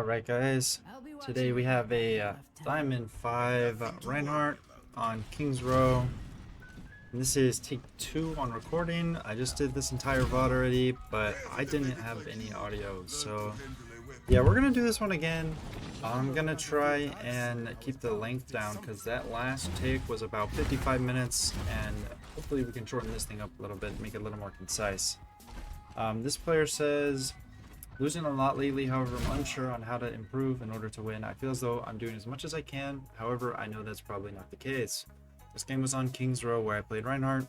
Alright guys, today we have a Diamond 5 Reinhardt on King's Row. And this is take 2 on recording. I just did this entire VOD already, but I didn't have any audio. So yeah, we're going to do this one again. I'm going to try and keep the length down because that last take was about 55 minutes. And hopefully we can shorten this thing up a little bit and make it a little more concise. This player says, losing a lot lately, however, I'm unsure on how to improve in order to win. I feel as though I'm doing as much as I can. However, I know that's probably not the case. This game was on King's Row where I played Reinhardt.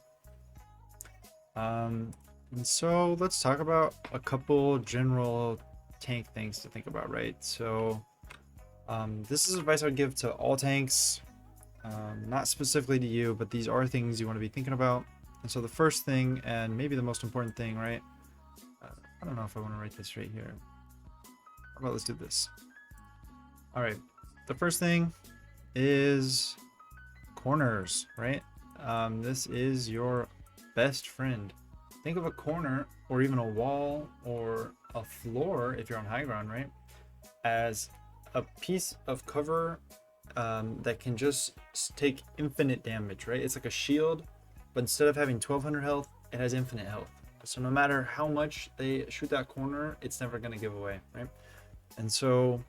And so let's talk about a couple general tank things to think about, right? So this is advice I would give to all tanks, not specifically to you, but these are things you want to be thinking about. And so the first thing, and maybe the most important thing, right? I don't know if I want to write this right here. How about let's do this. All right. The first thing is corners, right? This is your best friend. Think of a corner or even a wall or a floor if you're on high ground, right? As a piece of cover that can just take infinite damage, right? It's like a shield, but instead of having 1200 health, it has infinite health. So no matter how much they shoot that corner, it's never going to give away, right? And so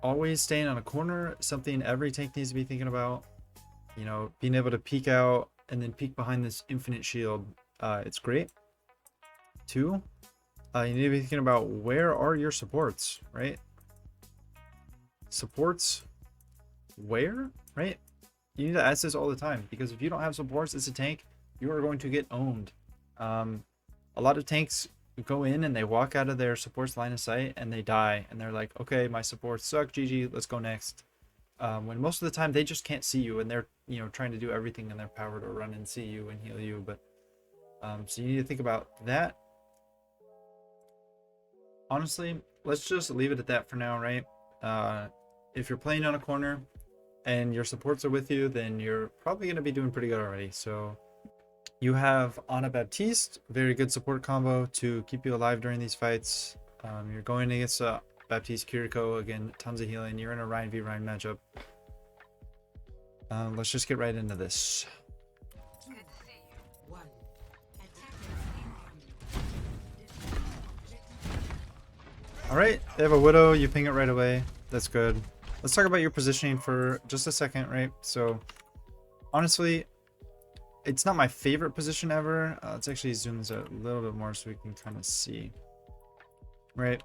always staying on a corner, something every tank needs to be thinking about. You know, being able to peek out and then peek behind this infinite shield. It's great. 2, you need to be thinking about where are your supports, right? Supports where, right? You need to ask this all the time because if you don't have supports as a tank, you are going to get owned. A lot of tanks go in and they walk out of their supports line of sight and they die and they're like, okay, my supports suck, GG, let's go next. When most of the time they just can't see you and they're, you know, trying to do everything in their power to run and see you and heal you. But so you need to think about that. Honestly, let's just leave it at that for now, right? If you're playing on a corner and your supports are with you, then you're probably going to be doing pretty good already. So you have Ana Baptiste, very good support combo to keep you alive during these fights. You're going against Baptiste Kiriko, again, tons of healing. You're in a Ryan v Ryan matchup. Let's just get right into this. Alright, they have a Widow, you ping it right away. That's good. Let's talk about your positioning for just a second, right? So, honestly, it's not my favorite position ever. Let's actually zoom this out a little bit more so we can kind of see. Right?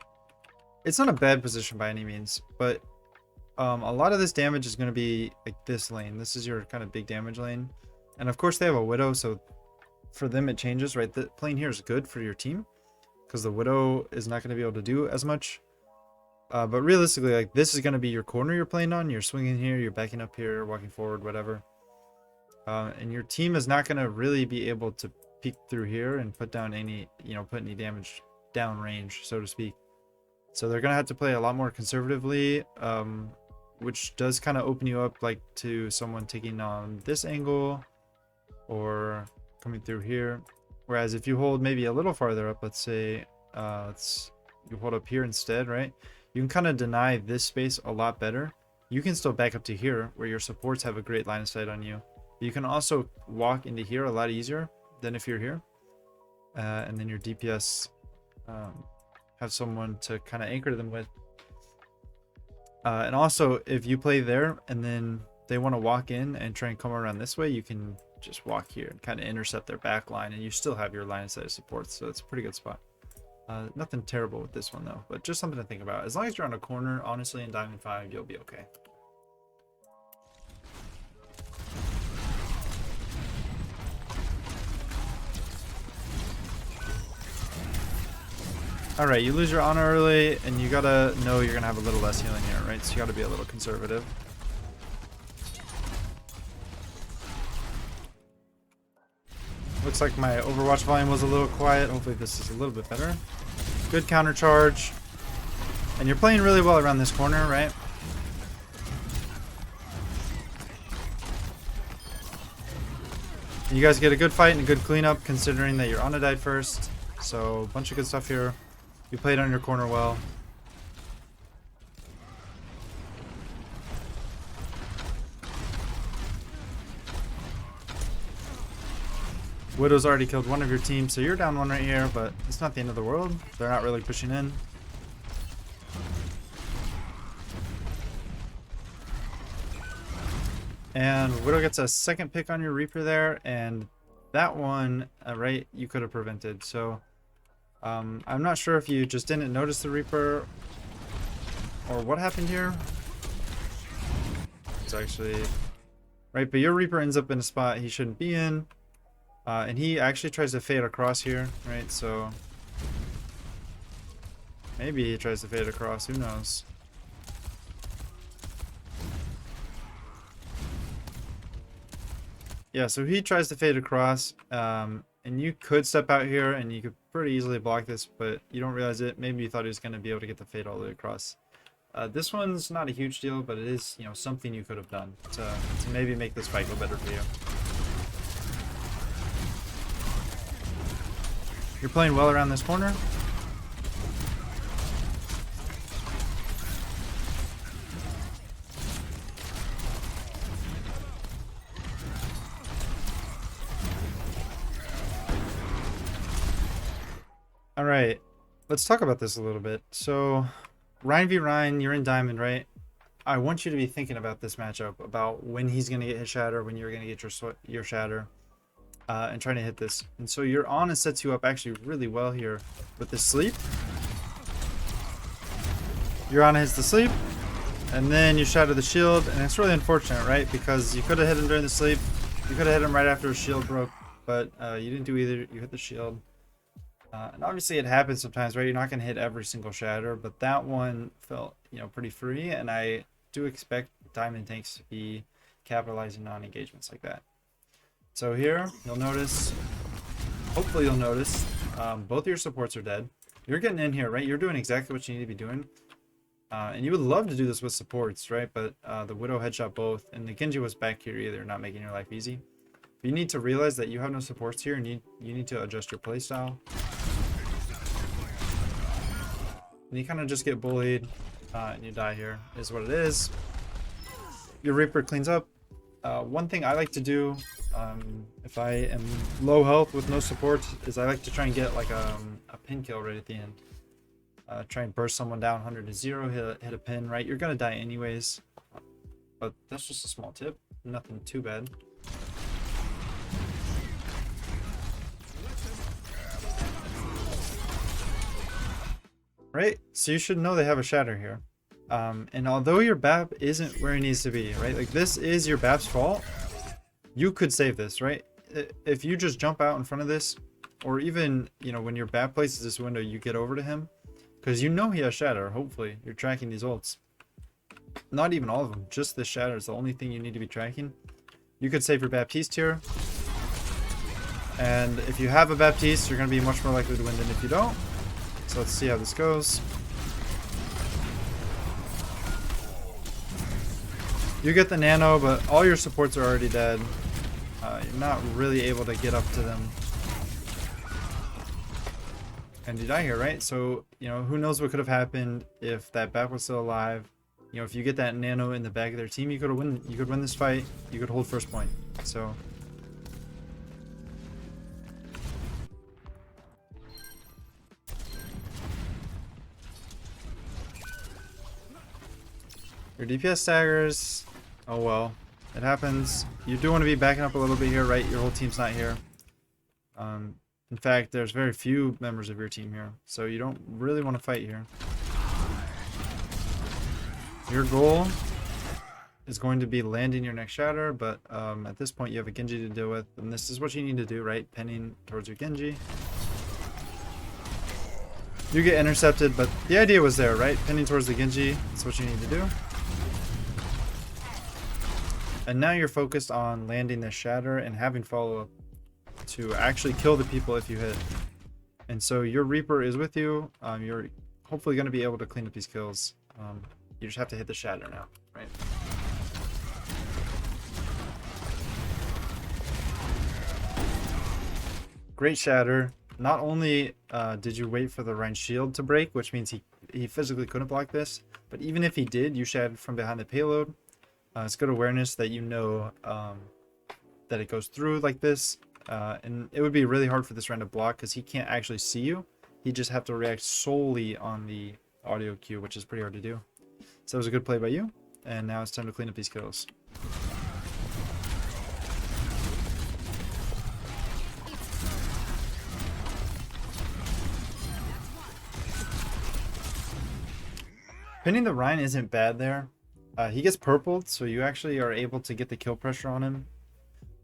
It's not a bad position by any means, but a lot of this damage is going to be like this lane. This is your kind of big damage lane. And of course they have a Widow, so for them it changes, right? The plane here is good for your team because the Widow is not going to be able to do as much. But realistically, like this is going to be your corner you're playing on. You're swinging here, you're backing up here, walking forward, whatever. And your team is not going to really be able to peek through here and put down any, you know, put any damage down range, so to speak. So they're going to have to play a lot more conservatively, which does kind of open you up like to someone taking on this angle or coming through here. Whereas if you hold maybe a little farther up, let's say you hold up here instead, right? You can kind of deny this space a lot better. You can still back up to here where your supports have a great line of sight on you. You can also walk into here a lot easier than if you're here. And then your DPS have someone to kind of anchor them with. And also, if you play there and then they want to walk in and try and come around this way, you can just walk here and kind of intercept their back line and you still have your line of sight of support. So it's a pretty good spot. Nothing terrible with this one though, but just something to think about. As long as you're on a corner, honestly, in Diamond 5, you'll be okay. Alright, you lose your Ana early, and you gotta know you're gonna have a little less healing here, right? So you gotta be a little conservative. Looks like my Overwatch volume was a little quiet. Hopefully this is a little bit better. Good counter charge. And you're playing really well around this corner, right? You guys get a good fight and a good cleanup considering that your Ana died first. So a bunch of good stuff here. You played on your corner well. Widow's already killed one of your team, so you're down one right here, but it's not the end of the world. They're not really pushing in. And Widow gets a second pick on your Reaper there, and that one, right, you could have prevented. So I'm not sure if you just didn't notice the Reaper or what happened here. It's actually right, but your Reaper ends up in a spot he shouldn't be in, and he actually tries to fade across here, right? So maybe he tries to fade across, who knows. Yeah, so he tries to fade across, and you could step out here and you could pretty easily block this, but you don't realize it. Maybe you thought he was going to be able to get the fade all the way across. This one's not a huge deal, but it is, you know, something you could have done to maybe make this fight go better for you. You're playing well around this corner. All right, let's talk about this a little bit. So Ryan v Ryan, you're in Diamond, right? I want you to be thinking about this matchup, about when he's going to get his shatter, when you're going to get your shatter, and trying to hit this. And so your Ana sets you up actually really well here with the sleep. Your Ana hits the sleep, and then you shatter the shield, and it's really unfortunate, right? Because you could have hit him during the sleep, you could have hit him right after his shield broke, but you didn't do either. You hit the shield. And obviously it happens sometimes, right? You're not going to hit every single shatter, but that one felt, you know, pretty free, and I do expect Diamond tanks to be capitalizing on engagements like that. So here, you'll notice, hopefully you'll notice, both of your supports are dead. You're getting in here, right? You're doing exactly what you need to be doing. And you would love to do this with supports, right? But the Widow headshot both, and the Genji was back here either, not making your life easy. But you need to realize that you have no supports here, and you need to adjust your playstyle. And you kind of just get bullied, and you die here, is what it is. Your Reaper cleans up. One thing I like to do, if I am low health with no support, is I like to try and get like a pin kill right at the end. Try and burst someone down 100 to 0, hit a pin, right? You're going to die anyways. But that's just a small tip. Nothing too bad. Right, so you should know they have a shatter here, and although your BAP isn't where it needs to be, right, like this is your BAP's fault, you could save this, right? If you just jump out in front of this, or even, you know, when your BAP places this window, you get over to him, because you know he has shatter. Hopefully you're tracking these ults, not even all of them, just this shatter is the only thing you need to be tracking. You could save your Baptiste here, and if you have a Baptiste, you're going to be much more likely to win than if you don't. So let's see how this goes. You get the nano, but all your supports are already dead. You're not really able to get up to them. And you die here, right? So, you know, who knows what could have happened if that BAP was still alive. You know, if you get that nano in the back of their team, you could win this fight. You could hold first point. So your DPS staggers. Oh well, it happens. You do want to be backing up a little bit here, right? Your whole team's not here. In fact, there's very few members of your team here, so you don't really want to fight here. Your goal is going to be landing your next shatter, but at this point you have a Genji to deal with, and this is what you need to do, right? Pinning towards your Genji. You get intercepted, but the idea was there, right? Pinning towards the Genji, that's what you need to do. And now you're focused on landing this shatter and having follow-up to actually kill the people if you hit. And so your Reaper is with you. You're hopefully going to be able to clean up these kills. You just have to hit the shatter now, right? Great shatter. Not only did you wait for the Reinhardt shield to break, which means he physically couldn't block this, but even if he did, you shattered from behind the payload. It's good awareness that you know that it goes through like this. And it would be really hard for this Rein to block because he can't actually see you. He just have to react solely on the audio cue, which is pretty hard to do. So that was a good play by you, and now it's time to clean up these kills. Pinning the Rein isn't bad there. He gets purpled, so you actually are able to get the kill pressure on him.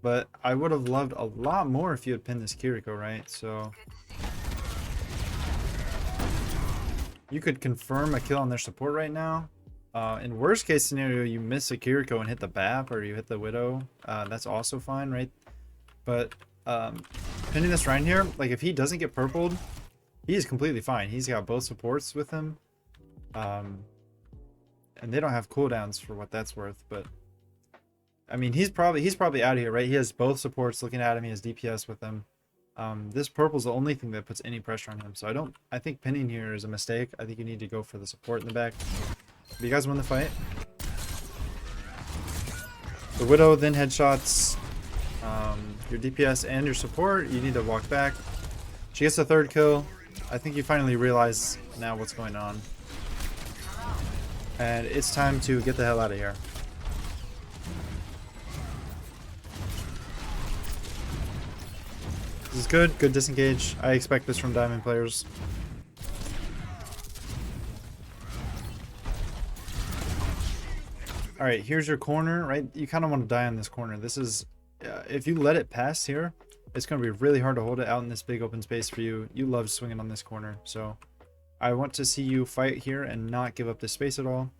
But I would have loved a lot more if you had pinned this Kiriko, right? So you could confirm a kill on their support right now. In worst case scenario, you miss a Kiriko and hit the BAP, or you hit the Widow. That's also fine, right? But pinning this Rein here, like if he doesn't get purpled, he is completely fine. He's got both supports with him. And they don't have cooldowns for what that's worth, but I mean he's probably out of here, right? He has both supports looking at him, he has DPS with him. This purple's the only thing that puts any pressure on him, so I think pinning here is a mistake. I think you need to go for the support in the back. But you guys win the fight. The Widow then headshots your DPS and your support. You need to walk back. She gets the third kill. I think you finally realize now what's going on. And it's time to get the hell out of here. This is good. Good disengage. I expect this from Diamond players. Alright, here's your corner, right? You kind of want to die on this corner. This is... if you let it pass here, it's going to be really hard to hold it out in this big open space for you. You love swinging on this corner, so... I want to see you fight here and not give up this space at all.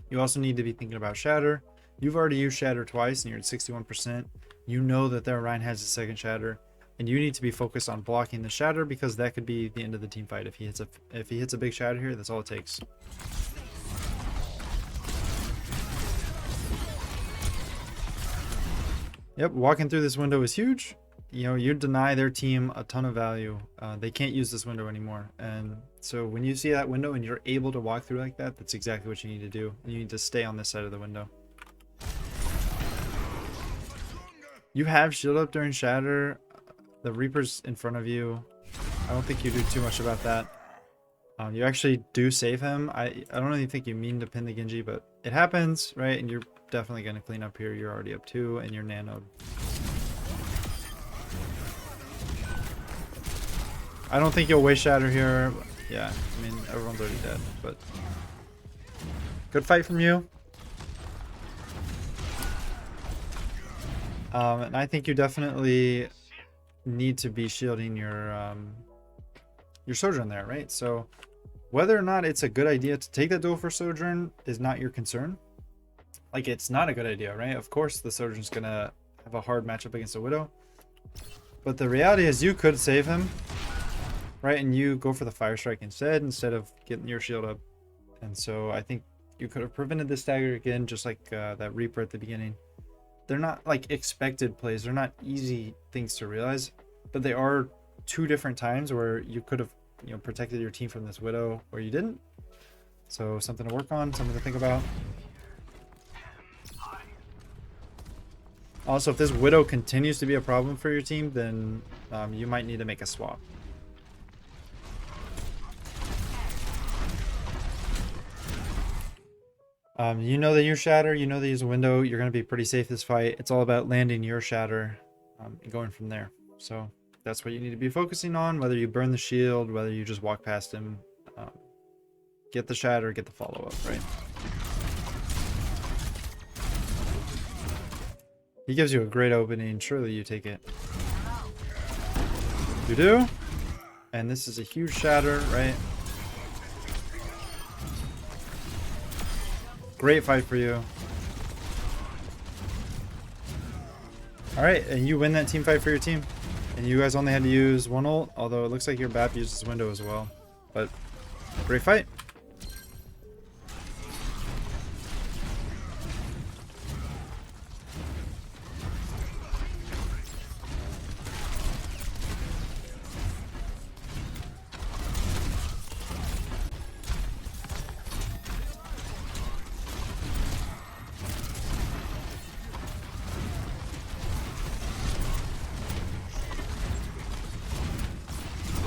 You also need to be thinking about Shatter. You've already used Shatter twice and you're at 61%. You know that their Rein has a second Shatter, and you need to be focused on blocking the Shatter because that could be the end of the team fight. If he hits a big Shatter here, that's all it takes. Yep, walking through this window is huge. You know, you deny their team a ton of value. They can't use this window anymore. And so when you see that window and you're able to walk through like that, that's exactly what you need to do. You need to stay on this side of the window. You have shield up during Shatter. The Reaper's in front of you. I don't think you do too much about that. You actually do save him. I don't really think you mean to pin the Genji, but it happens, right? And you're definitely going to clean up here. You're already up 2 and you're nanoed. I don't think you'll waste Shatter here. Yeah, I mean, everyone's already dead, but good fight from you. And I think you definitely need to be shielding your Sojourn there, right? So whether or not it's a good idea to take that duel for Sojourn is not your concern. Like, it's not a good idea, right? Of course the Sojourn's gonna have a hard matchup against a Widow, but the reality is you could save him, right? And you go for the Fire Strike instead of getting your shield up. And so I think you could have prevented the stagger again, just like that Reaper at the beginning. They're not like expected plays. They're not easy things to realize, but they are 2 different times where you could have, you know, protected your team from this Widow or you didn't. So something to work on, something to think about. Also, if this Widow continues to be a problem for your team, then you might need to make a swap. You know they use Shatter, you know they use a window, you're going to be pretty safe this fight. It's all about landing your Shatter and going from there. So that's what you need to be focusing on, whether you burn the shield, whether you just walk past him. Get the Shatter, get the follow-up, right? He gives you a great opening, surely you take it. You do? And this is a huge Shatter, right? Great fight for you. Alright, and you win that team fight for your team. And you guys only had to use 1 ult, although it looks like your BAP uses window as well. But great fight.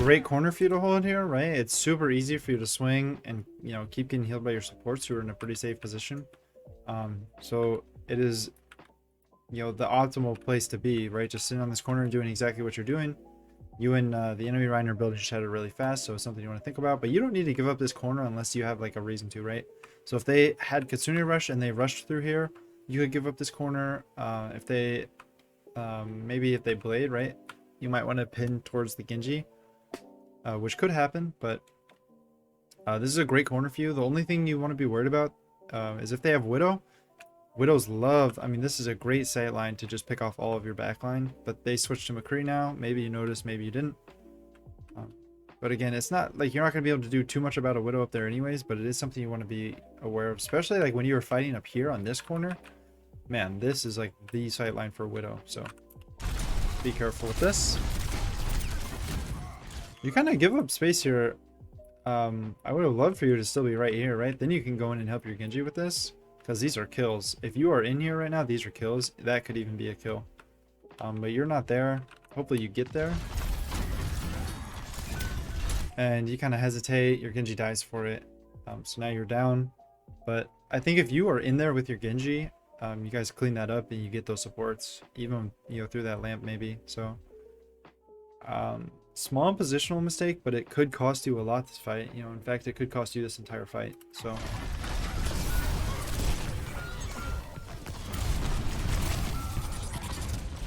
great corner for you to hold here, right? It's super easy for you to swing and, you know, keep getting healed by your supports who are in a pretty safe position. So it is, you know, the optimal place to be, right? Just sitting on this corner and doing exactly what you're doing. You and the enemy Reinhardt building shatter really fast, so it's something you want to think about. But you don't need to give up this corner unless you have like a reason to, right? So if they had Kitsune Rush and they rushed through here, you could give up this corner. If they, maybe if they blade, right? You might want to pin towards the Genji, which could happen, but this is a great corner for you. The only thing you want to be worried about is if they have Widow. Widows love, I mean, this is a great sight line to just pick off all of your backline, but they switched to McCree now. Maybe you noticed, maybe you didn't. But again, it's not like you're not going to be able to do too much about a Widow up there anyways, but it is something you want to be aware of, especially like when you were fighting up here on this corner. Man, this is like the sight line for Widow, so be careful with this. You kind of give up space here. I would have loved for you to still be right here, right? Then you can go in and help your Genji with this. Because these are kills. If you are in here right now, these are kills. That could even be a kill. But you're not there. Hopefully you get there. And you kind of hesitate. Your Genji dies for it. So now you're down. But I think if you are in there with your Genji, you guys clean that up and you get those supports. Even, you know, through that lamp maybe. So, small positional mistake, but it could cost you a lot this fight. You know, in fact, it could cost you this entire fight. So...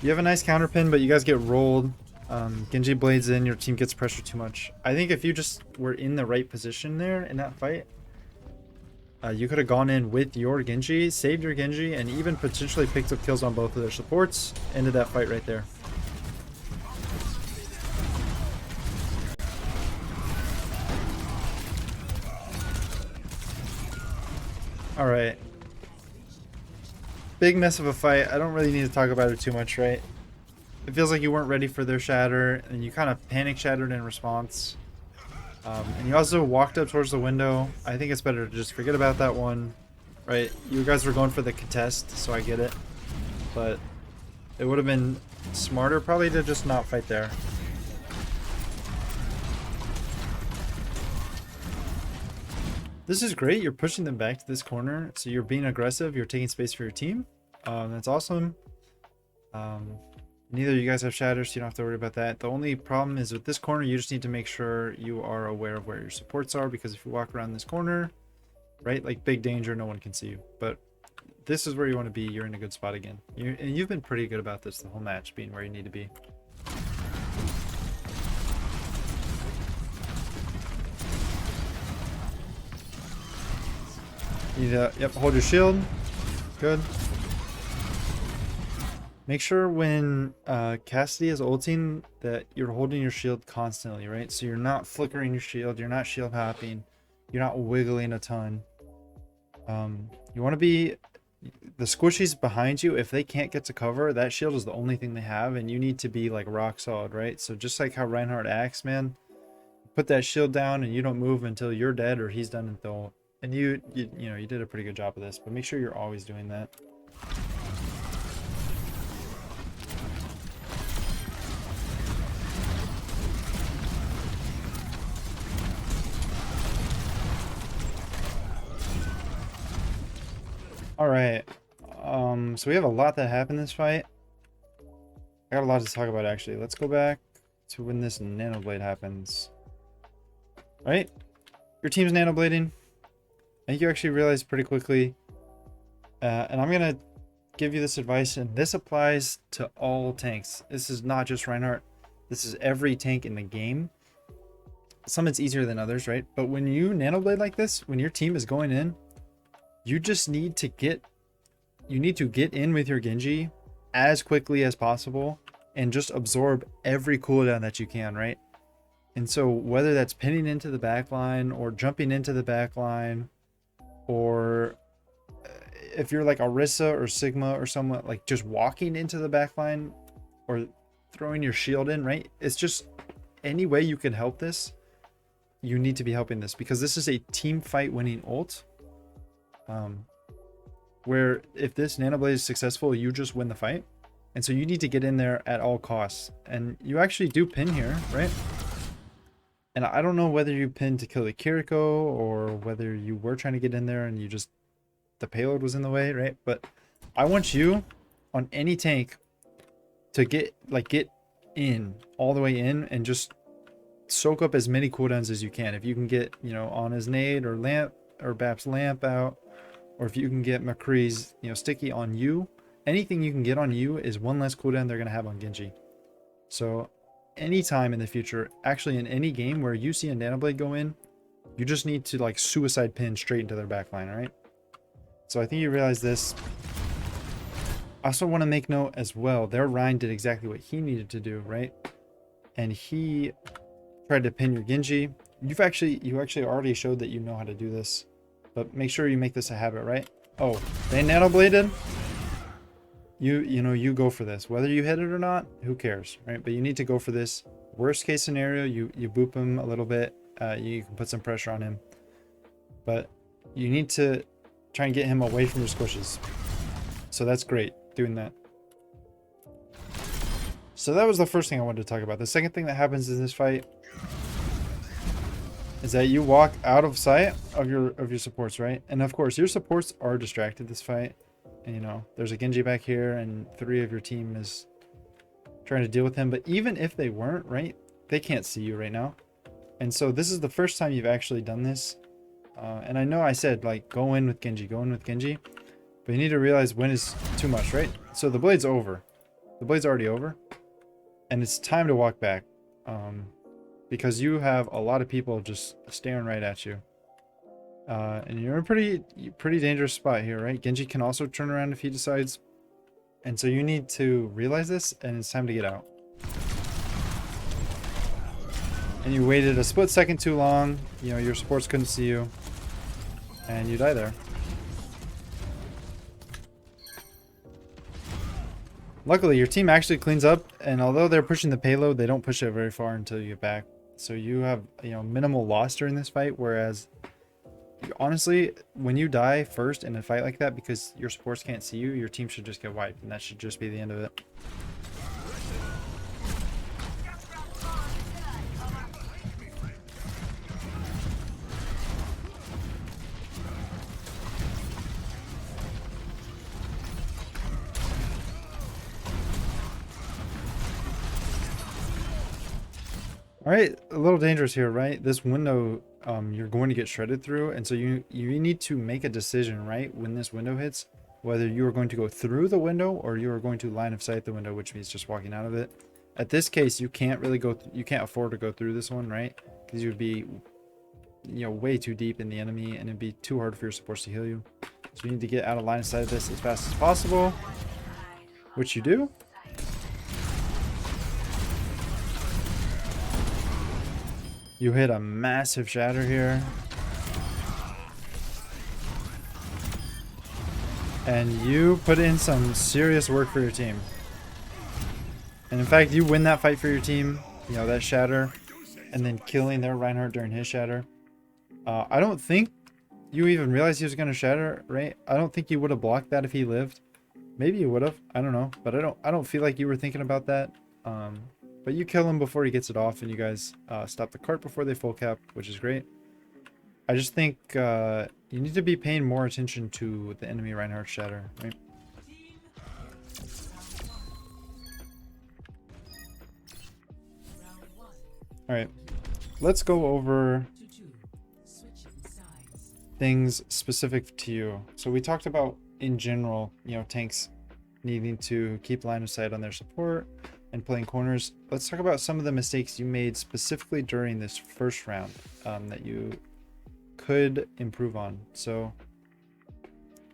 you have a nice counter pin, but you guys get rolled. Genji blades in, your team gets pressure too much. I think if you just were in the right position there in that fight, you could have gone in with your Genji, saved your Genji, and even potentially picked up kills on both of their supports. Ended that fight right there. Alright. Big mess of a fight. I don't really need to talk about it too much, right? It feels like you weren't ready for their shatter, and you kind of panic shattered in response. And you also walked up towards the window. I think it's better to just forget about that one, right? You guys were going for the contest, so I get it. But it would have been smarter probably to just not fight there. This is great. You're pushing them back to this corner. So you're being aggressive. You're taking space for your team. That's awesome. Neither of you guys have shatters, so you don't have to worry about that. The only problem is with this corner, you just need to make sure you are aware of where your supports are, because if you walk around this corner, right, like big danger, no one can see you. But this is where you want to be. You're in a good spot again. And you've been pretty good about this the whole match, being where you need to be. You need to, yep, hold your shield. Good. Make sure when Cassidy is ulting that you're holding your shield constantly, right? So you're not flickering your shield, you're not shield hopping, you're not wiggling a ton. You want to be... the squishies behind you, if they can't get to cover, that shield is the only thing they have, and you need to be like rock solid, right? So just like how Reinhardt acts, man, put that shield down and you don't move until you're dead or he's done until... and you know, you did a pretty good job of this, but make sure you're always doing that. All right, so we have a lot that happened this fight. I got a lot to talk about actually. Let's go back to when this nano blade happens. Right, your team's nano blading. I think you actually realize pretty quickly, and I'm gonna give you this advice, and this applies to all tanks. This is not just Reinhardt. This is every tank in the game. Some it's easier than others, right? But when you nano blade like this, when your team is going in, you just need to get in with your Genji as quickly as possible and just absorb every cooldown that you can, right? And so whether that's pinning into the backline or jumping into the backline, or if you're like Orisa or Sigma or someone, like just walking into the backline or throwing your shield in, right? It's just any way you can help this, you need to be helping this, because this is a team fight winning ult. Where if this nanoblade is successful, you just win the fight. And so you need to get in there at all costs. And you actually do pin here, right? And I don't know whether you pinned to kill the Kiriko or whether you were trying to get in there and you just, the payload was in the way, right? But I want you on any tank to get in all the way in and just soak up as many cooldowns as you can. If you can get, you know, on his nade or lamp or Bap's lamp out, or if you can get McCree's, you know, sticky on you, anything you can get on you is one less cooldown they're going to have on Genji. So anytime in the future, actually in any game where you see a Nanoblade go in, you just need to like suicide pin straight into their backline, right? So I think you realize this. I also want to make note as well, their Rein did exactly what he needed to do, right? And he tried to pin your Genji. You actually already showed that you know how to do this, but make sure you make this a habit, right? Oh, they Nanobladed? You know, you go for this. Whether you hit it or not, who cares, right? But you need to go for this. Worst case scenario, you boop him a little bit. You can put some pressure on him. But you need to try and get him away from your squishes. So that's great, doing that. So that was the first thing I wanted to talk about. The second thing that happens in this fight is that you walk out of sight of your supports, right? And of course, your supports are distracted this fight. And, you know, there's a Genji back here and 3 of your team is trying to deal with him. But even if they weren't, right, they can't see you right now. And so this is the first time you've actually done this. And I know I said, like, go in with Genji, go in with Genji. But you need to realize when is too much, right? So the blade's over. The blade's already over. And it's time to walk back. Because you have a lot of people just staring right at you. And you're in a pretty dangerous spot here, right? Genji can also turn around if he decides. And so you need to realize this, and it's time to get out. And you waited a split second too long. You know, your supports couldn't see you. And you die there. Luckily, your team actually cleans up, and although they're pushing the payload, they don't push it very far until you get back. So you have, you know, minimal loss during this fight, whereas honestly, when you die first in a fight like that because your supports can't see you, your team should just get wiped, and that should just be the end of it. All right, a little dangerous here, right? This window, you're going to get shredded through, and so you need to make a decision, right? When this window hits, whether you are going to go through the window or you are going to line of sight the window, which means just walking out of it. At this case, you can't really go. You can't afford to go through this one, right? Because you would be, you know, way too deep in the enemy, and it'd be too hard for your supports to heal you. So you need to get out of line of sight of this as fast as possible, which you do. You hit a massive shatter here. And you put in some serious work for your team. And in fact, you win that fight for your team. You know, that shatter. And then killing their Reinhardt during his shatter. I don't think you even realized he was going to shatter, right? I don't think you would have blocked that if he lived. Maybe you would have. I don't know. But I don't feel like you were thinking about that. But you kill him before he gets it off, and you guys stop the cart before they full cap, which is great. I just think you need to be paying more attention to the enemy Reinhardt shatter, right? Alright, let's go over things specific to you. So we talked about, in general, you know, tanks needing to keep line of sight on their support and playing corners. Let's talk about some of the mistakes you made specifically during this first round that you could improve on. So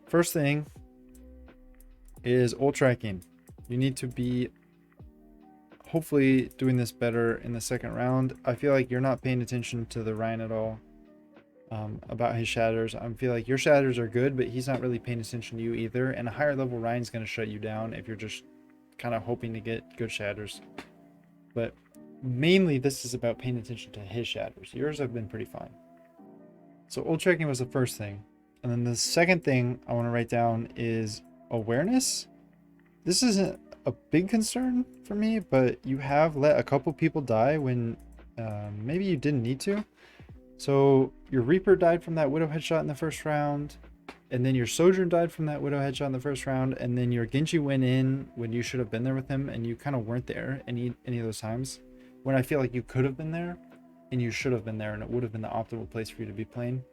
first thing is ult tracking. You need to be hopefully doing this better in the second round. I feel like you're not paying attention to the Ryan at all about his shatters. I feel like your shatters are good, but he's not really paying attention to you either. And a higher level Ryan's going to shut you down if you're just kind of hoping to get good shatters. But mainly this is about paying attention to his shatters. Yours have been pretty fine. So ult tracking was the first thing. And then the second thing I want to write down is awareness. This isn't a big concern for me, but you have let a couple people die when Maybe you didn't need to. So your Reaper died from that Widow headshot in the first round, and then your Sojourn died from that Widow headshot in the first round, and then your Genji went in when you should have been there with him, and you kind of weren't there any of those times. When I feel like you could have been there, and you should have been there, and it would have been the optimal place for you to be playing.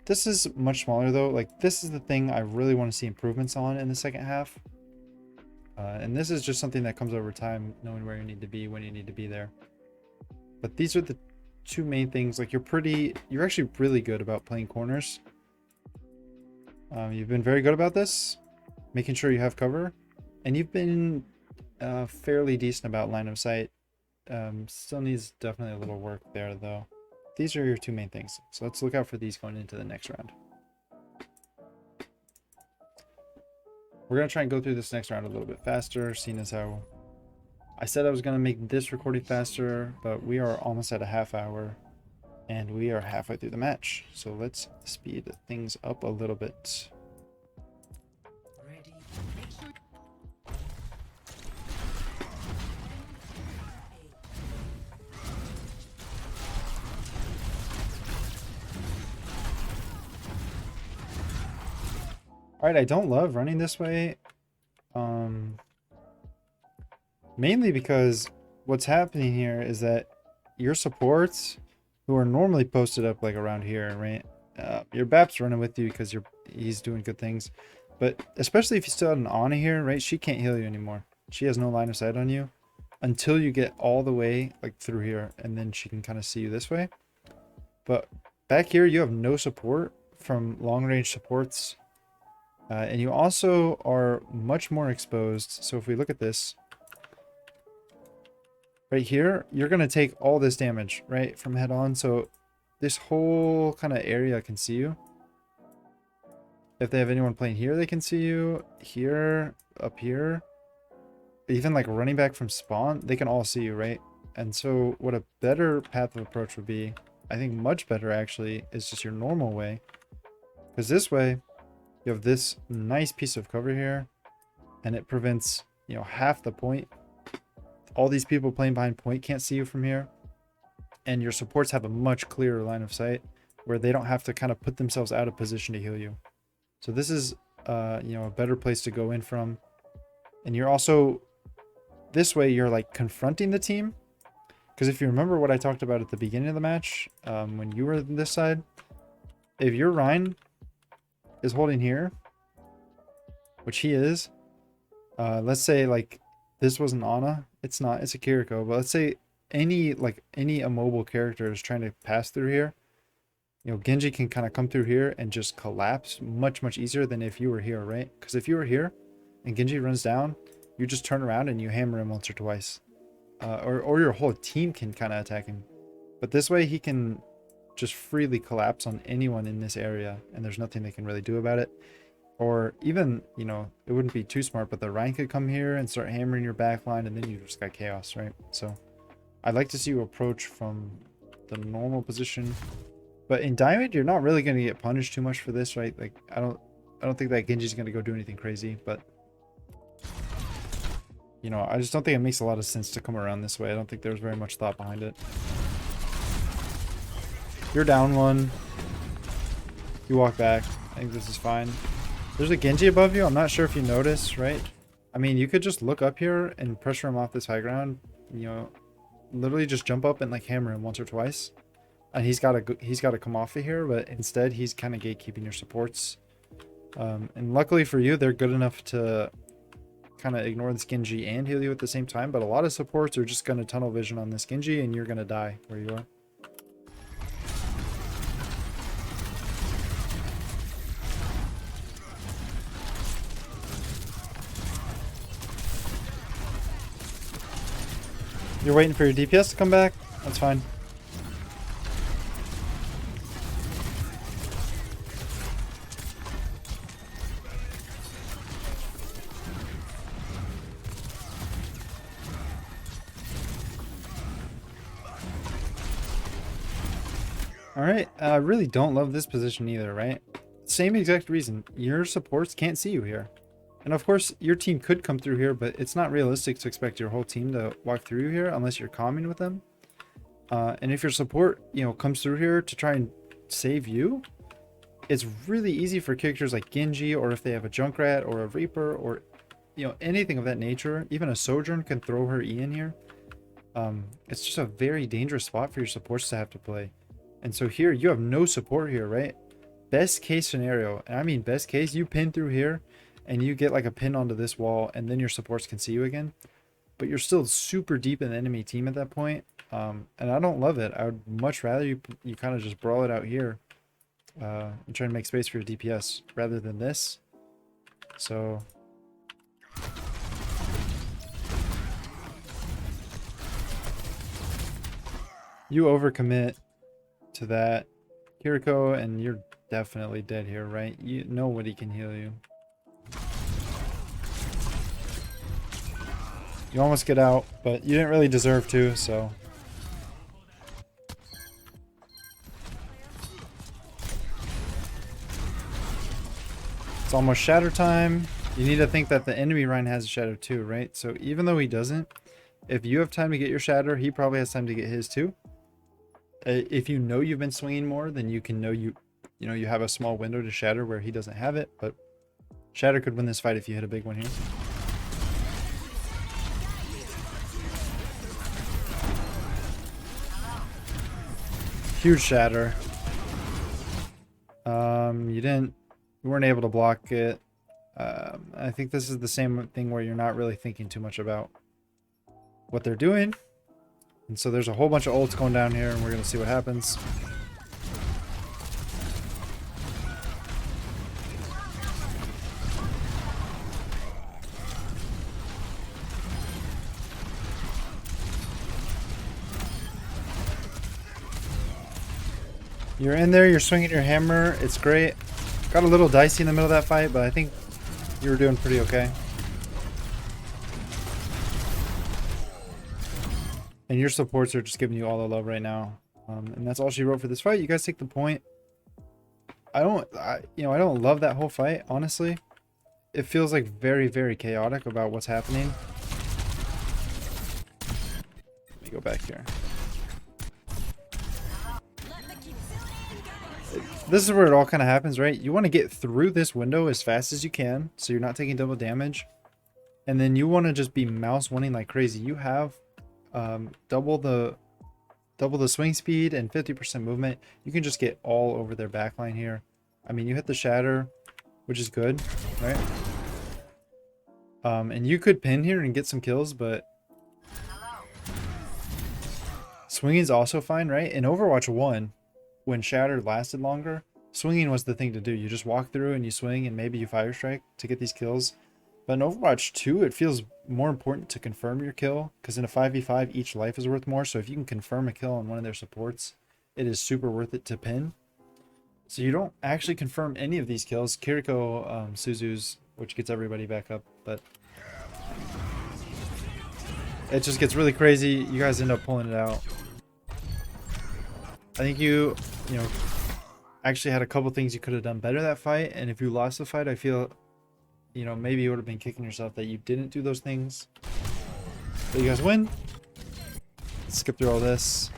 This is much smaller though. Like, this is the thing I really want to see improvements on in the second half. And this is just something that comes over time, knowing where you need to be when you need to be there. But these are the two main things. Like, you're actually really good about playing corners. You've been very good about this, making sure you have cover, and you've been fairly decent about line of sight. Still needs definitely a little work there though. These are your two main things, so let's look out for these going into the next round. We're going to try and go through this next round a little bit faster, seeing as how I said I was going to make this recording faster, but we are almost at a half hour and we are halfway through the match. So let's speed things up a little bit. Alright, I don't love running this way. Mainly because what's happening here is that your supports, who are normally posted up like around here, right? Your BAP's running with you because he's doing good things. But especially if you still have an Ana here, right? She can't heal you anymore. She has no line of sight on you until you get all the way like through here, and then she can kind of see you this way. But back here, you have no support from long range supports. And you also are much more exposed. So if we look at this, right here, you're going to take all this damage, right, from head on. So this whole kind of area can see you. If they have anyone playing here, they can see you. Here, up here. Even like running back from spawn, they can all see you, right? And so what a better path of approach would be, I think much better actually, is just your normal way. Because this way, you have this nice piece of cover here, and it prevents, you know, half the point. All these people playing behind point can't see you from here, and your supports have a much clearer line of sight where they don't have to kind of put themselves out of position to heal you. So this is, you know, a better place to go in from. And you're also, this way you're like confronting the team. Because if you remember what I talked about at the beginning of the match, when you were on this side, if your Rein is holding here, which he is, let's say like this was an Ana, it's not, it's a Kiriko, but let's say any immobile character is trying to pass through here, you know, Genji can kind of come through here and just collapse much easier than if you were here, right? Because if you were here and Genji runs down, you just turn around and you hammer him once or twice, or your whole team can kind of attack him. But this way he can just freely collapse on anyone in this area, and there's nothing they can really do about it. Or even, you know, it wouldn't be too smart, but the Rein could come here and start hammering your backline, and then you just got chaos, right? So I'd like to see you approach from the normal position. But in Diamond, you're not really going to get punished too much for this, right? Like, I don't think that Genji's going to go do anything crazy, but you know, I just don't think it makes a lot of sense to come around this way. I don't think there's very much thought behind it. You're down one. You walk back. I think this is fine. There's a Genji above you. I'm not sure if you noticed, right? I mean, you could just look up here and pressure him off this high ground. You know, literally just jump up and like hammer him once or twice. And he's got to come off of here, but instead he's kind of gatekeeping your supports. And luckily for you, they're good enough to kind of ignore this Genji and heal you at the same time. But a lot of supports are just going to tunnel vision on this Genji, and you're going to die where you are. You're waiting for your DPS to come back? That's fine. Alright, I really don't love this position either, right? Same exact reason. Your supports can't see you here. And of course, your team could come through here, but it's not realistic to expect your whole team to walk through here unless you're calming with them. And if your support, you know, comes through here to try and save you, it's really easy for characters like Genji, or if they have a Junkrat or a Reaper, or, you know, anything of that nature. Even a Sojourn can throw her E in here. It's just a very dangerous spot for your supports to have to play. And so here, you have no support here, right? Best case scenario, and I mean best case, you pin through here, and you get like a pin onto this wall, and then your supports can see you again. But you're still super deep in the enemy team at that point. And I don't love it. I would much rather you kind of just brawl it out here. And try to make space for your DPS rather than this. So you overcommit to that, Kiriko, and you're definitely dead here, right? Nobody can heal you. You almost get out, but you didn't really deserve to, so. It's almost shatter time. You need to think that the enemy Rein has a shadow too, right? So even though he doesn't, if you have time to get your shatter, he probably has time to get his too. If you know you've been swinging more, then you can know you have a small window to shatter where he doesn't have it. But shatter could win this fight if you hit a big one here. Huge shatter. You weren't able to block it. I think this is the same thing where you're not really thinking too much about what they're doing. And so there's a whole bunch of ults going down here, and we're going to see what happens. You're in there, you're swinging your hammer. It's great. Got a little dicey in the middle of that fight, but I think you were doing pretty okay. And your supports are just giving you all the love right now. And that's all she wrote for this fight. You guys take the point. I don't love that whole fight, honestly. It feels like very, very chaotic about what's happening. Let me go back here. This is where it all kind of happens, right? You want to get through this window as fast as you can, so you're not taking double damage. And then you want to just be mouse winning like crazy. You have double the swing speed and 50% movement. You can just get all over their backline here. I mean, you hit the shatter, which is good, right? And you could pin here and get some kills, but swinging is also fine, right? In Overwatch 1, when shatter lasted longer, swinging was the thing to do. You just walk through and you swing, and maybe you fire strike to get these kills. But in Overwatch 2, it feels more important to confirm your kill, because in a 5v5, each life is worth more. So if you can confirm a kill on one of their supports, it is super worth it to pin. So you don't actually confirm any of these kills. Kiriko Suzu's, which gets everybody back up, but it just gets really crazy. You guys end up pulling it out. I think you actually had a couple things you could have done better that fight, and if you lost the fight, I feel, maybe you would have been kicking yourself that you didn't do those things. But you guys win. Let's skip through all this.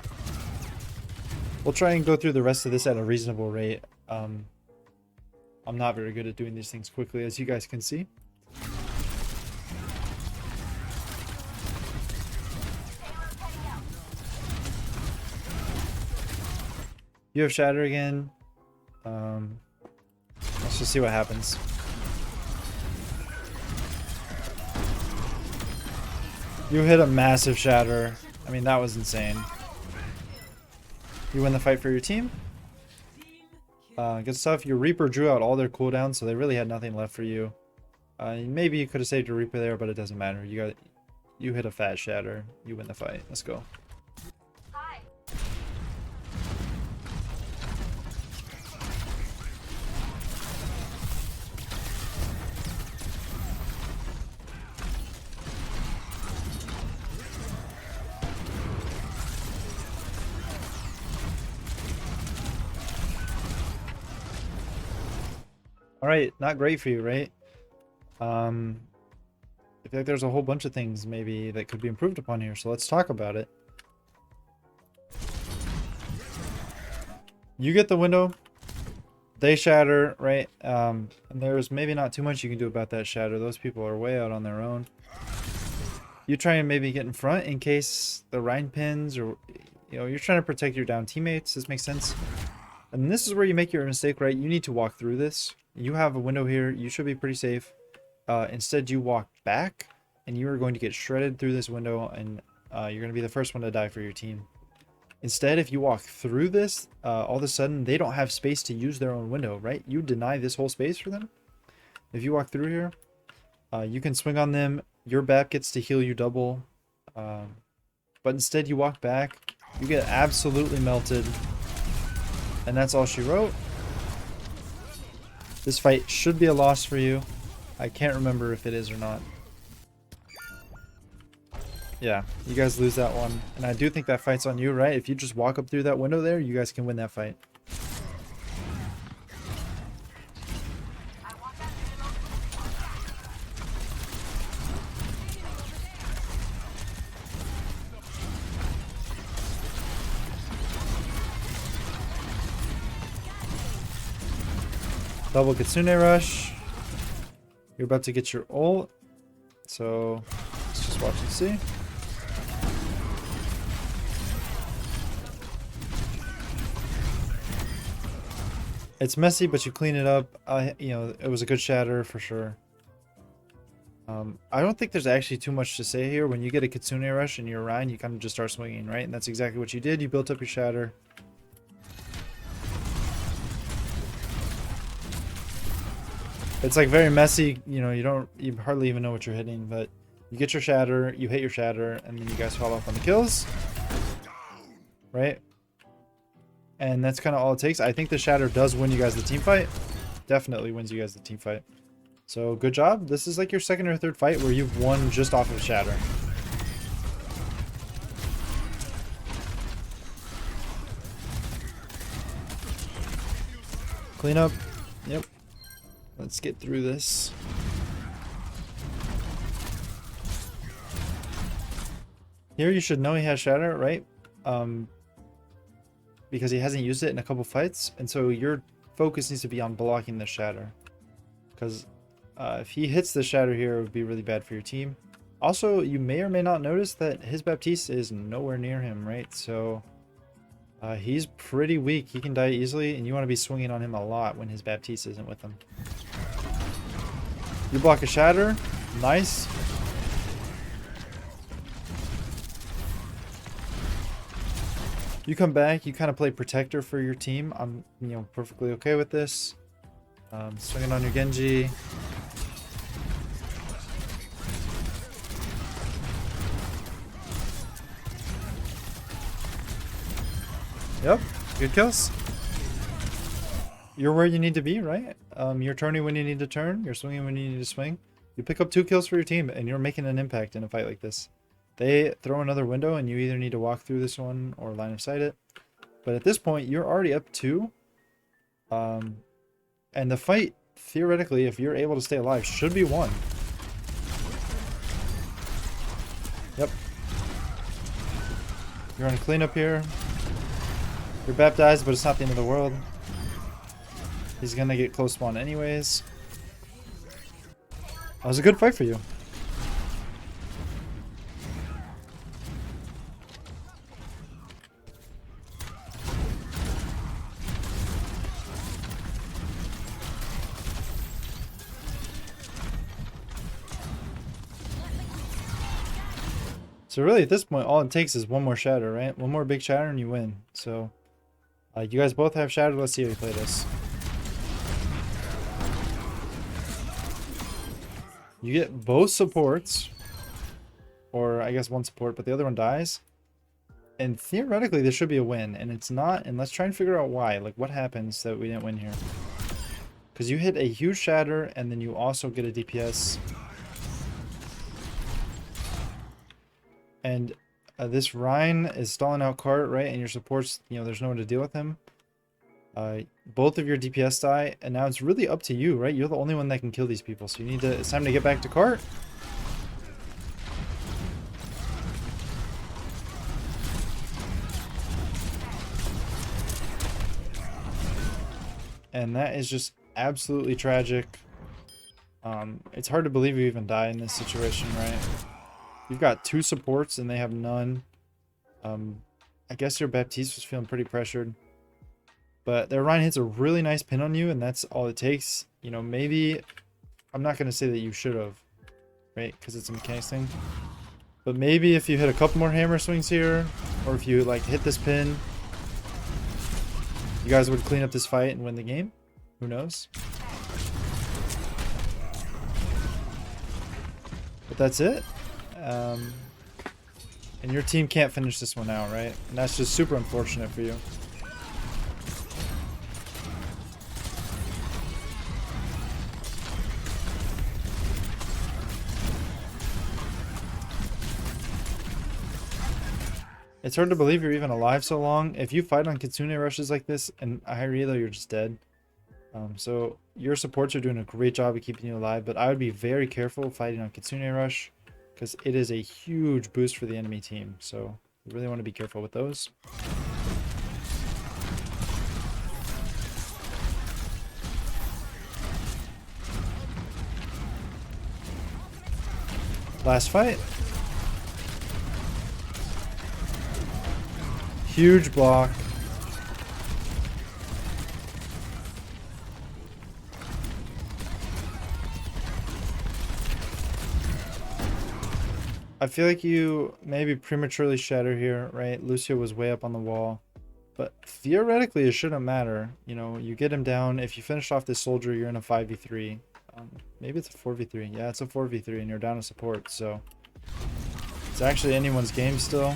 We'll try and go through the rest of this at a reasonable rate. I'm not very good at doing these things quickly, as you guys can see. You have shatter again. Let's just see what happens. You hit a massive shatter. I mean, that was insane. You win the fight for your team. Good stuff. Your Reaper drew out all their cooldowns, so they really had nothing left for you. Maybe you could have saved your Reaper there, but it doesn't matter. You hit a fat shatter. You win the fight. Let's go. All right, not great for you, right? I feel like there's a whole bunch of things maybe that could be improved upon here, so let's talk about it. You get the window. They shatter, right? And there's maybe not too much you can do about that shatter. Those people are way out on their own. You try and maybe get in front in case the Rhine pins, or you're trying to protect your down teammates. This makes sense. And this is where you make your mistake, right? You need to walk through this. You have a window here. You should be pretty safe. Instead, you walk back, and you are going to get shredded through this window, and you're going to be the first one to die for your team. Instead, if you walk through this, all of a sudden, they don't have space to use their own window, right? You deny this whole space for them. If you walk through here, you can swing on them. Your BAP gets to heal you double. But instead, you walk back. You get absolutely melted. And that's all she wrote. This fight should be a loss for you. I can't remember if it is or not. Yeah, you guys lose that one. And I do think that fight's on you, right? If you just walk up through that window there, you guys can win that fight. Double Kitsune Rush. You're about to get your ult. So let's just watch and see. It's messy, but you clean it up. It was a good shatter for sure. I don't think there's actually too much to say here. When you get a Kitsune Rush and you're Rhine, you kind of just start swinging, right? And that's exactly what you did. You built up your shatter. It's like very messy, you hardly even know what you're hitting, but you get your shatter, you hit your shatter, and then you guys fall off on the kills. Right? And that's kind of all it takes. I think the shatter does win you guys the team fight. Definitely wins you guys the team fight. So good job. This is like your second or third fight where you've won just off of shatter. Clean up. Yep. Let's get through this. Here you should know he has shatter, right? Because he hasn't used it in a couple fights, and so your focus needs to be on blocking the shatter. Because if he hits the shatter here, it would be really bad for your team. Also, you may or may not notice that his Baptiste is nowhere near him, right? So he's pretty weak. He can die easily, and you want to be swinging on him a lot when his Baptiste isn't with him. You block a shatter. Nice. You come back. You kind of play protector for your team. I'm, perfectly okay with this. Swinging on your Genji. Yep. Good kills. You're where you need to be, right? You're turning when you need to turn. You're swinging when you need to swing. You pick up 2 kills for your team, and you're making an impact in a fight like this. They throw another window, and you either need to walk through this one or line of sight it. But at this point, you're already up 2. And the fight, theoretically, if you're able to stay alive, should be won. Yep. You're on a cleanup here. You're baptized, but it's not the end of the world. He's gonna get close spawn anyways. That was a good fight for you. So really at this point, all it takes is one more shatter, right? One more big shatter and you win. So you guys both have shatter. Let's see how you play this. You get both supports, or I guess one support, but the other one dies. And theoretically, this should be a win, and it's not. And let's try and figure out why. Like, what happens that we didn't win here? Because you hit a huge shatter, and then you also get a DPS. And this Rhine is stalling out cart, right? And your supports, there's no one to deal with him. Both of your DPS die, and now it's really up to you, right? You're the only one that can kill these people, so it's time to get back to cart. And that is just absolutely tragic. It's hard to believe you even die in this situation, right? You've got 2 supports and they have none. I guess your Baptiste was feeling pretty pressured. But their Ryan hits a really nice pin on you, and that's all it takes. You know, maybe... I'm not going to say that you should have, right? Because it's a mechanics thing. But maybe if you hit a couple more hammer swings here, or if you, like, hit this pin, you guys would clean up this fight and win the game. Who knows? But that's it. And your team can't finish this one out, right? And that's just super unfortunate for you. It's hard to believe you're even alive so long. If you fight on Kitsune rushes like this and a high reload, you're just dead. So your supports are doing a great job of keeping you alive, but I would be very careful fighting on Kitsune rush because it is a huge boost for the enemy team. So you really want to be careful with those. Last fight. Huge block. I feel like you maybe prematurely shatter here, right? Lucio was way up on the wall. But theoretically, it shouldn't matter. You know, you get him down. If you finish off this soldier, you're in a 5v3. Maybe it's a 4v3. Yeah, it's a 4v3, and you're down to support. So it's actually anyone's game still.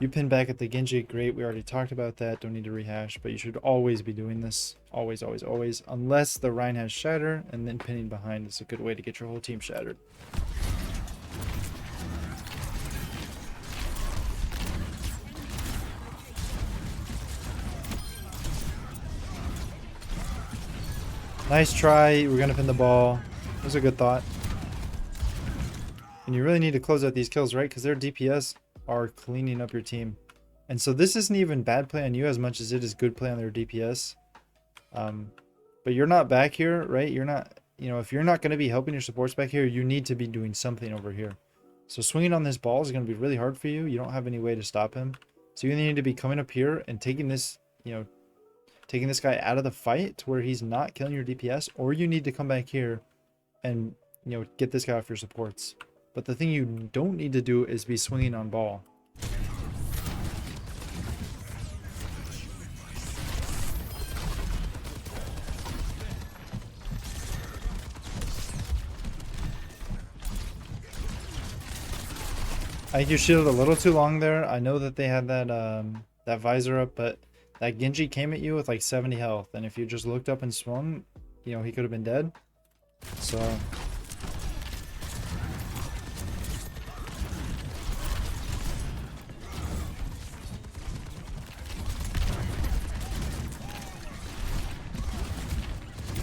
You pin back at the Genji, great. We already talked about that. Don't need to rehash, but you should always be doing this. Always, always, always. Unless the Rhine has shatter, and then pinning behind is a good way to get your whole team shattered. Nice try. We're going to pin the ball. That was a good thought. And you really need to close out these kills, right? Because their DPS are cleaning up your team. And so this isn't even bad play on you as much as it is good play on their DPS. But you're not back here, right? You're not, you know, if you're not going to be helping your supports back here, you need to be doing something over here. So swinging on this ball is going to be really hard for you. You don't have any way to stop him. So you need to be coming up here and taking this, you know, taking this guy out of the fight to where he's not killing your DPS, or you need to come back here and, you know, get this guy off your supports. But the thing you don't need to do is be swinging on ball. I think you shielded a little too long there. I know that they had that that visor up, but that Genji came at you with like 70 health, and if you just looked up and swung, you know, he could have been dead. So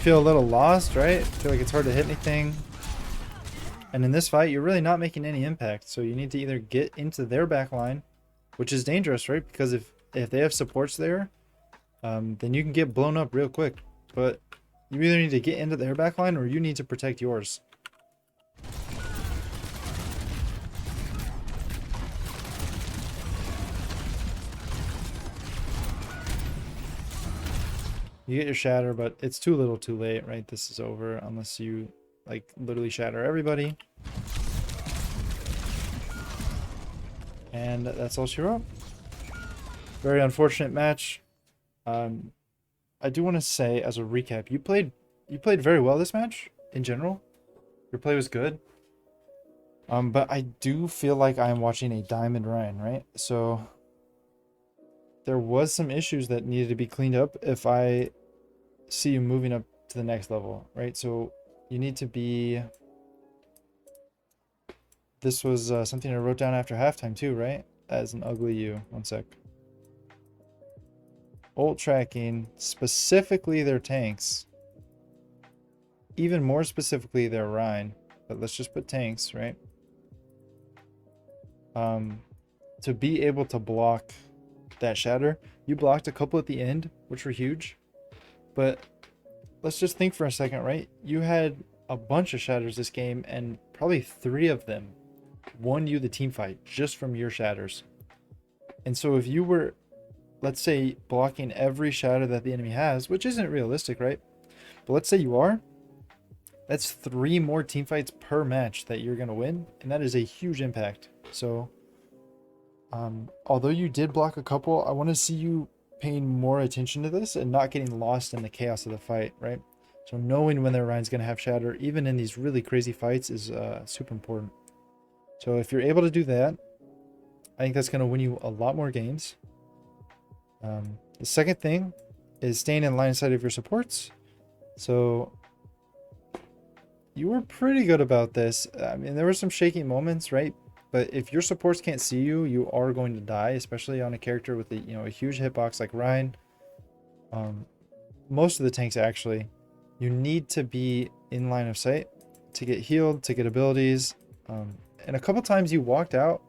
feel a little lost, right? Feel like it's hard to hit anything. And in this fight, you're really not making any impact. So you need to either get into their back line, which is dangerous, right? Because if they have supports there, then you can get blown up real quick. But you either need to get into their back line or you need to protect yours. You get your shatter, but it's too little too late, right? This is over unless you, like, literally shatter everybody. And that's all she wrote. Very unfortunate match. I do want to say, as a recap, you played very well this match, in general. Your play was good. But I do feel like I'm watching a Diamond Ryan, right? So there was some issues that needed to be cleaned up if I see you moving up to the next level, right? So you need to be... This was something I wrote down after halftime too, right? As an ugly you. One sec. Ult tracking, specifically their tanks. Even more specifically their Rhine. But let's just put tanks, right? To be able to block that shatter. You blocked a couple at the end, which were huge. But let's just think for a second, right? You had a bunch of shatters this game, and probably 3 of them won you the team fight just from your shatters. And so if you were, let's say, blocking every shatter that the enemy has, which isn't realistic, right? But let's say you are, that's 3 more team fights per match that you're going to win, and that is a huge impact. So although you did block a couple, I want to see you paying more attention to this and not getting lost in the chaos of the fight, right? So knowing when their Rein's going to have shatter, even in these really crazy fights, is super important. So if you're able to do that, I think that's going to win you a lot more games. The second thing is staying in line of sight of your supports. So you were pretty good about this. I mean, there were some shaky moments, right? But if your supports can't see you, you are going to die, especially on a character with a huge hitbox like Rein. Most of the tanks actually, you need to be in line of sight to get healed, to get abilities. And a couple times you walked out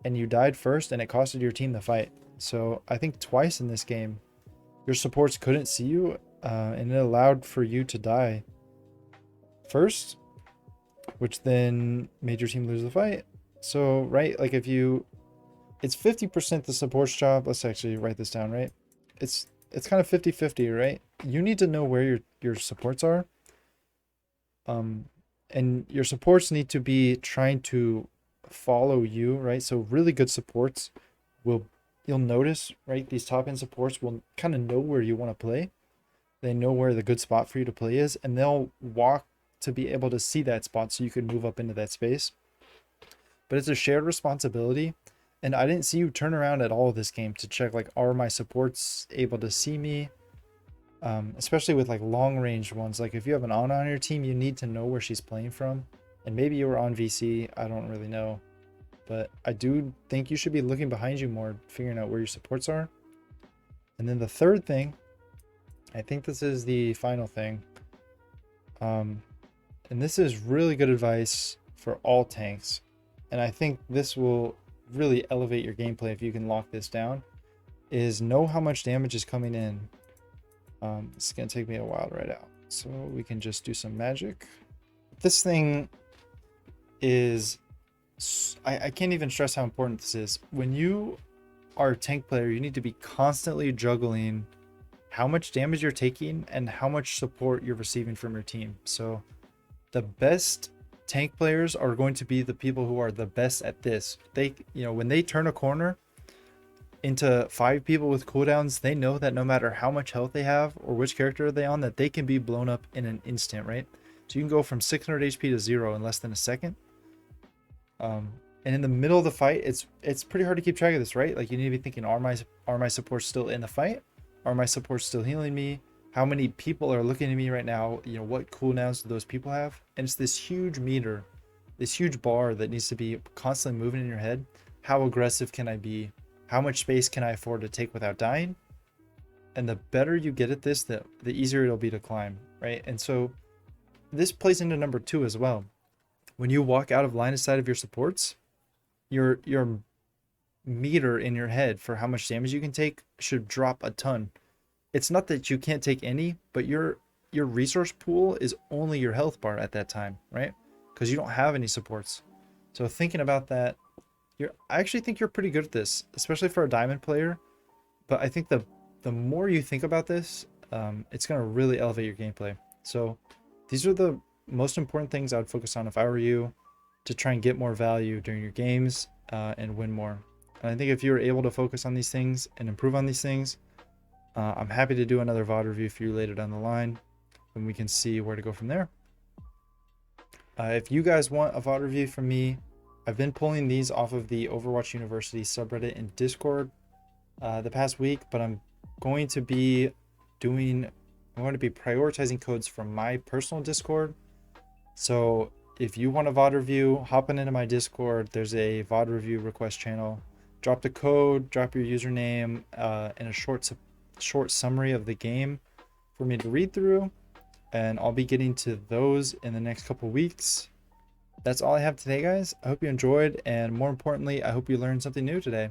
and you died first, and it costed your team the fight. So I think twice in this game, your supports couldn't see you, and it allowed for you to die first, which then made your team lose the fight. So, right, like if you, it's 50% the support's job. Let's actually write this down, right? It's kind of 50-50, right? You need to know where your supports are. And your supports need to be trying to follow you, right? So really good supports you'll notice, right? These top end supports will kind of know where you want to play. They know where the good spot for you to play is, and they'll walk to be able to see that spot so you can move up into that space. But it's a shared responsibility, and I didn't see you turn around at all this game to check, like, are my supports able to see me? Especially with like long range ones. Like if you have an Ana on your team, you need to know where she's playing from. And maybe you were on VC, I don't really know. But I do think you should be looking behind you more, figuring out where your supports are. And then the third thing, I think this is the final thing. And this is really good advice for all tanks. And I think this will really elevate your gameplay if you can lock this down, is know how much damage is coming in. It's going to take me a while to write out. So we can just do some magic. This thing is, I can't even stress how important this is. When you are a tank player, you need to be constantly juggling how much damage you're taking and how much support you're receiving from your team. So the best tank players are going to be the people who are the best at this. They, when they turn a corner into 5 people with cooldowns, they know that no matter how much health they have or which character are they on, that they can be blown up in an instant, right? So you can go from 600 HP to 0 in less than a second. And in the middle of the fight, it's pretty hard to keep track of this, right? Like you need to be thinking, are my supports still in the fight? Are my supports still healing me? How many people are looking at me right now? What cooldowns do those people have? And it's this huge meter, this huge bar that needs to be constantly moving in your head. How aggressive can I be? How much space can I afford to take without dying? And the better you get at this, the easier it'll be to climb, right? And so this plays into number 2 as well. When you walk out of line of sight of your supports, your meter in your head for how much damage you can take should drop a ton. It's not that you can't take any, but your resource pool is only your health bar at that time, right? Because you don't have any supports. So thinking about that, I actually think you're pretty good at this, especially for a diamond player. But I think the more you think about this, it's going to really elevate your gameplay. So these are the most important things I would focus on if I were you, to try and get more value during your games and win more. And I think if you're able to focus on these things and improve on these things, I'm happy to do another VOD review for you later down the line, and we can see where to go from there. If you guys want a VOD review from me, I've been pulling these off of the Overwatch University subreddit in Discord the past week, but I'm going to be prioritizing codes from my personal Discord. So if you want a VOD review, hopping into my Discord, there's a VOD review request channel. Drop the code, drop your username, and a short summary of the game for me to read through, and I'll be getting to those in the next couple weeks. That's all I have today, guys. I hope you enjoyed, and more importantly, I hope you learned something new today.